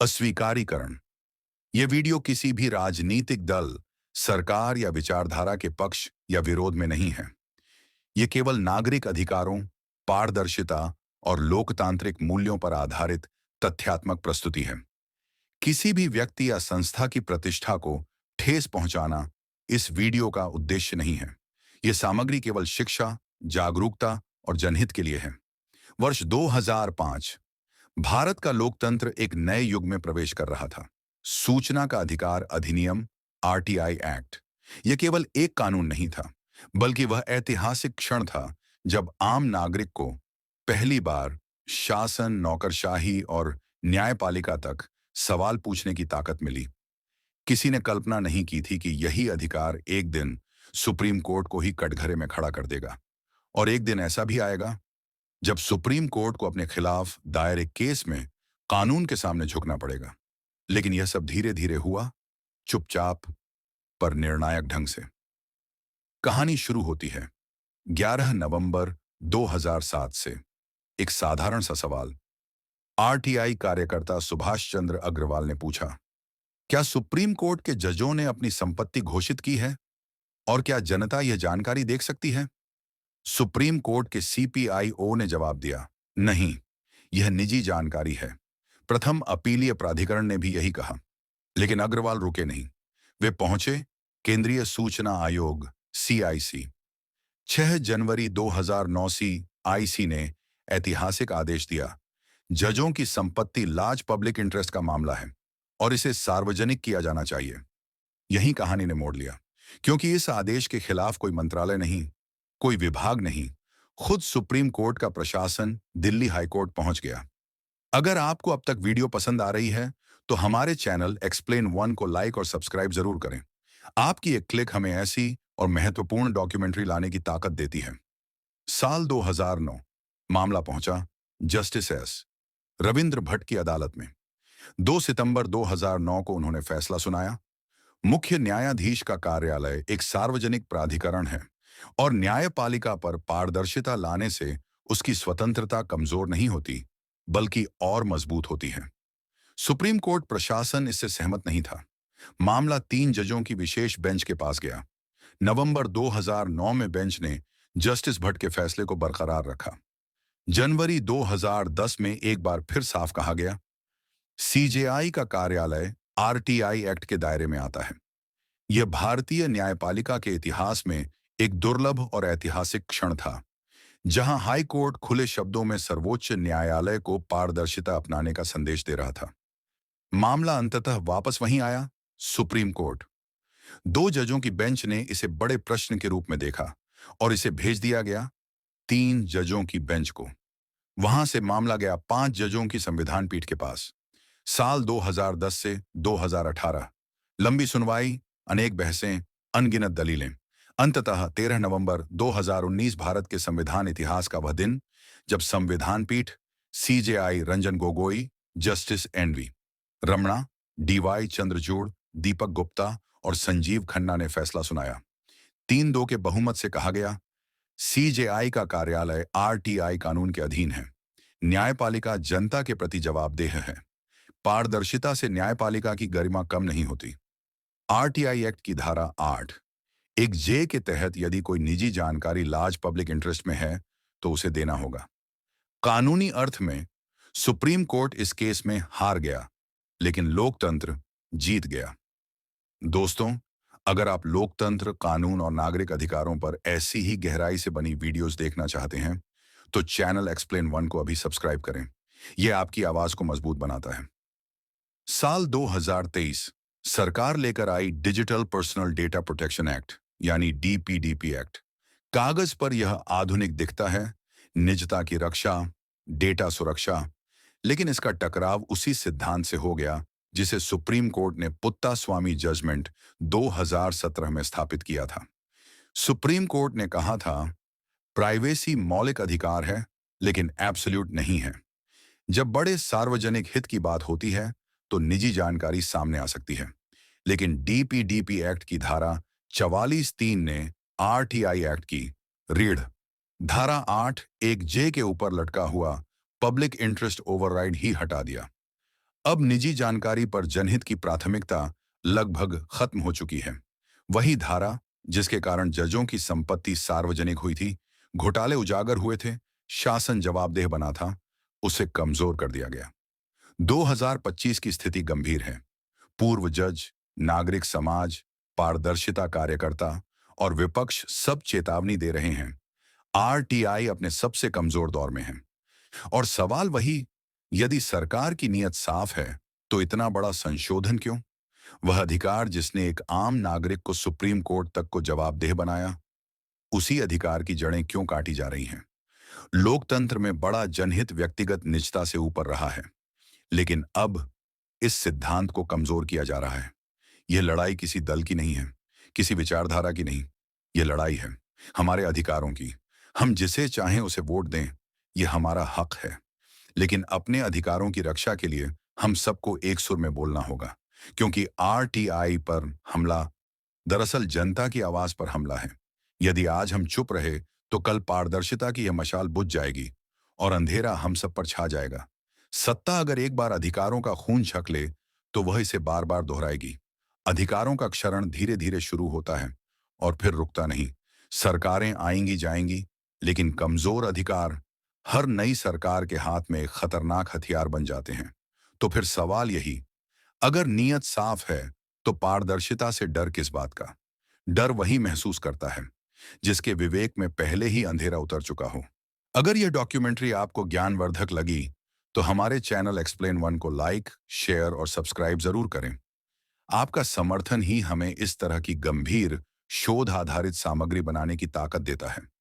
अस्वीकारीकरण। यह वीडियो किसी भी राजनीतिक दल, सरकार या विचारधारा के पक्ष या विरोध में नहीं है। यह केवल नागरिक अधिकारों, पारदर्शिता और लोकतांत्रिक मूल्यों पर आधारित तथ्यात्मक प्रस्तुति है। किसी भी व्यक्ति या संस्था की प्रतिष्ठा को ठेस पहुंचाना इस वीडियो का उद्देश्य नहीं है। यह सामग्री केवल शिक्षा, जागरूकता और जनहित के लिए है। वर्ष 2005 भारत का लोकतंत्र एक नए युग में प्रवेश कर रहा था। सूचना का अधिकार अधिनियम आरटीआई एक्ट यह केवल एक कानून नहीं था, बल्कि वह ऐतिहासिक क्षण था जब आम नागरिक को पहली बार शासन, नौकरशाही और न्यायपालिका तक सवाल पूछने की ताकत मिली। किसी ने कल्पना नहीं की थी कि यही अधिकार एक दिन सुप्रीम कोर्ट को ही कटघरे में खड़ा कर देगा। और एक दिन ऐसा भी आएगा जब सुप्रीम कोर्ट को अपने खिलाफ दायर एक केस में कानून के सामने झुकना पड़ेगा। लेकिन यह सब धीरे धीरे हुआ, चुपचाप पर निर्णायक ढंग से। कहानी शुरू होती है 11 नवंबर 2007 से। एक साधारण सा सवाल। आरटीआई कार्यकर्ता सुभाष चंद्र अग्रवाल ने पूछा, क्या सुप्रीम कोर्ट के जजों ने अपनी संपत्ति घोषित की है और क्या जनता यह जानकारी देख सकती है? सुप्रीम कोर्ट के सीपीआईओ ने जवाब दिया, नहीं, यह निजी जानकारी है। प्रथम अपीलीय प्राधिकरण ने भी यही कहा। लेकिन अग्रवाल रुके नहीं। वे पहुंचे केंद्रीय सूचना आयोग सीआईसी। 6 जनवरी 2009 सीआईसी ने ऐतिहासिक आदेश दिया, जजों की संपत्ति लार्ज पब्लिक इंटरेस्ट का मामला है और इसे सार्वजनिक किया जाना चाहिए। यही कहानी ने मोड़ लिया, क्योंकि इस आदेश के खिलाफ कोई मंत्रालय नहीं, कोई विभाग नहीं, खुद सुप्रीम कोर्ट का प्रशासन दिल्ली हाईकोर्ट पहुंच गया। अगर आपको अब तक वीडियो पसंद आ रही है तो हमारे चैनल एक्सप्लेन वन को लाइक और सब्सक्राइब जरूर करें। आपकी एक क्लिक हमें ऐसी और महत्वपूर्ण डॉक्यूमेंट्री लाने की ताकत देती है। साल 2009 मामला पहुंचा जस्टिस एस रविंद्र भट्ट की अदालत में। 2 सितंबर 2009 को उन्होंने फैसला सुनाया। मुख्य न्यायाधीश का कार्यालय एक सार्वजनिक प्राधिकरण है और न्यायपालिका पर पारदर्शिता लाने से उसकी स्वतंत्रता कमजोर नहीं होती, बल्कि और मजबूत होती है। सुप्रीम कोर्ट प्रशासन इससे सहमत नहीं था। मामला 3 जजों की विशेष बेंच के पास गया। नवंबर 2009 में बेंच ने जस्टिस भट्ट के फैसले को बरकरार रखा। जनवरी 2010 में एक बार फिर साफ कहा गया, सीजेआई का कार्यालय आरटीआई एक्ट के दायरे में आता है। यह भारतीय न्यायपालिका के इतिहास में एक दुर्लभ और ऐतिहासिक क्षण था, जहां हाई कोर्ट खुले शब्दों में सर्वोच्च न्यायालय को पारदर्शिता अपनाने का संदेश दे रहा था। मामला अंततः वापस वहीं आया, सुप्रीम कोर्ट। 2 जजों की बेंच ने इसे बड़े प्रश्न के रूप में देखा और इसे भेज दिया गया 3 जजों की बेंच को। वहां से मामला गया 5 जजों की संविधान पीठ के पास। साल 2010 से 2018 लंबी सुनवाई, अनेक बहसें, अनगिनत दलीलें। अंततः 13 नवंबर 2019 भारत के संविधान इतिहास का वह दिन जब संविधान पीठ, CJI Ranjan Gogoi, justice NV Ramana, DY Chandrachud, Deepak Gupta और संजीव खन्ना ने फैसला सुनाया। 3-2 के बहुमत से कहा गया, सीजेआई का कार्यालय आरटीआई कानून के अधीन है। न्यायपालिका जनता के प्रति जवाबदेह है। पारदर्शिता से न्यायपालिका की गरिमा कम नहीं होती। आरटीआई एक्ट की धारा 8 एक जे के तहत यदि कोई निजी जानकारी लार्ज पब्लिक इंटरेस्ट में है तो उसे देना होगा। कानूनी अर्थ में सुप्रीम कोर्ट इस केस में हार गया, लेकिन लोकतंत्र जीत गया। दोस्तों, अगर आप लोकतंत्र, कानून और नागरिक अधिकारों पर ऐसी ही गहराई से बनी वीडियोस देखना चाहते हैं तो चैनल एक्सप्लेन वन को अभी सब्सक्राइब करें। यह आपकी आवाज को मजबूत बनाता है। साल 2023 सरकार लेकर आई digital personal data protection act यानी डीपीडीपी एक्ट। कागज पर यह आधुनिक दिखता है, निजता की रक्षा, डेटा सुरक्षा, लेकिन इसका टकराव उसी सिद्धांत से हो गया जिसे सुप्रीम कोर्ट ने पुत्ता स्वामी जजमेंट 2017 में स्थापित किया था। सुप्रीम कोर्ट ने कहा था, प्राइवेसी मौलिक अधिकार है लेकिन एब्सोल्यूट नहीं है। जब बड़े सार्वजनिक हित की बात होती है तो निजी जानकारी सामने आ सकती है, लेकिन डीपीडीपी एक्ट की धारा 44(3) ने आरटीआई एक्ट की रीढ़ धारा 8 एक जे के ऊपर लटका हुआ पब्लिक इंटरेस्ट ओवरराइड ही हटा दिया। अब निजी जानकारी पर जनहित की प्राथमिकता लगभग खत्म हो चुकी है। वही धारा जिसके कारण जजों की संपत्ति सार्वजनिक हुई थी, घोटाले उजागर हुए थे, शासन जवाबदेह बना था, उसे कमजोर कर दिया गया। 2025 की स्थिति गंभीर है। पूर्व जज, नागरिक समाज, पारदर्शिता कार्यकर्ता और विपक्ष सब चेतावनी दे रहे हैं। आरटीआई अपने सबसे कमजोर दौर में है। और सवाल वही, यदि सरकार की नीयत साफ है, तो इतना बड़ा संशोधन क्यों? वह अधिकार जिसने एक आम नागरिक को सुप्रीम कोर्ट तक को जवाबदेह बनाया, उसी अधिकार की जड़ें क्यों काटी जा रही हैं? लोकतंत्र में बड़ा जनहित व्यक्तिगत निजता से ऊपर रहा है, लेकिन अब इस सिद्धांत को कमजोर किया जा रहा है। यह लड़ाई किसी दल की नहीं है, किसी विचारधारा की नहीं। यह लड़ाई है हमारे अधिकारों की। हम जिसे चाहें उसे वोट दें, यह हमारा हक है। लेकिन अपने अधिकारों की रक्षा के लिए हम सबको एक सुर में बोलना होगा, क्योंकि आरटीआई पर हमला दरअसल जनता की आवाज पर हमला है। यदि आज हम चुप रहे, तो कल पारदर्शिता की यह मशाल बुझ जाएगी और अंधेरा हम सब पर छा जाएगा। सत्ता अगर एक बार अधिकारों का खून छक ले, तो वह इसे बार बार दोहराएगी। अधिकारों का क्षरण धीरे धीरे शुरू होता है और फिर रुकता नहीं। सरकारें आएंगी जाएंगी, लेकिन कमजोर अधिकार हर नई सरकार के हाथ में एक खतरनाक हथियार बन जाते हैं। तो फिर सवाल यही, अगर नीयत साफ है, तो पारदर्शिता से डर किस बात का? डर वही महसूस करता है जिसके विवेक में पहले ही अंधेरा उतर चुका हो। अगर यह डॉक्यूमेंट्री आपको ज्ञानवर्धक लगी, तो हमारे चैनल एक्सप्लेन वन को लाइक, शेयर और सब्सक्राइब जरूर करें। आपका समर्थन ही हमें इस तरह की गंभीर, शोध आधारित सामग्री बनाने की ताकत देता है।